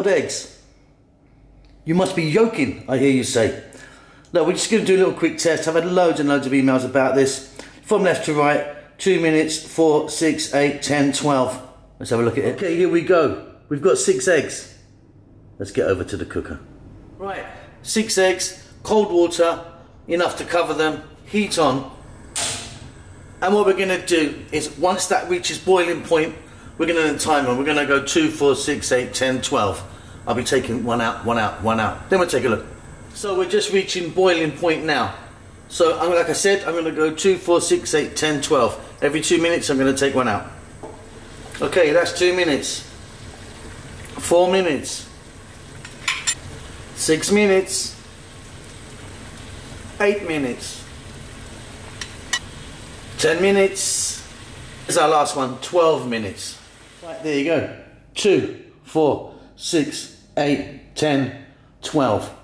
boiled eggs. You must be yoking, I hear you say. Look, we're just going to do a little quick test. I've had loads and loads of emails about this. From left to right, 2 minutes, 4, 6, 8, 10, 12. Let's have a look at it. Okay, here we go. We've got 6 eggs. Let's get over to the cooker. Right, 6 eggs, cold water, enough to cover them, heat on. And what we're going to do is, once that reaches boiling point, we're going to time them. We're going to go 2, 4, 6, 8, 10, 12. I'll be taking one out, one out, one out. Then we'll take a look. So we're just reaching boiling point now. So like I said, I'm going to go 2, 4, 6, 8, 10, 12. Every 2 minutes I'm going to take one out. Okay, that's 2 minutes. 4 minutes. 6 minutes. 8 minutes. 10 minutes. This is our last one, 12 minutes. Right, there you go. 2, 4, 6, 8, 10, 12.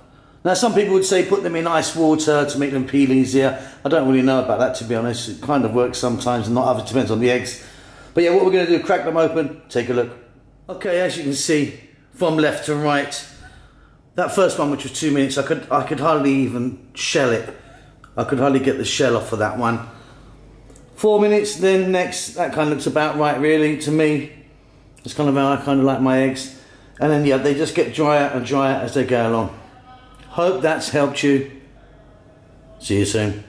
Now some people would say put them in ice water to make them peel easier. I don't really know about that, to be honest. It kind of works sometimes and not others, depends on the eggs. But yeah, what we're going to do, crack them open, take a look. Okay, as you can see, from left to right, that first one, which was 2 minutes, I could hardly even shell it. I could hardly get the shell off of that one. 4 minutes, then next, that kind of looks about right really to me. It's kind of how I kind of like my eggs. And then yeah, they just get drier and drier as they go along. Hope that's helped you. See you soon.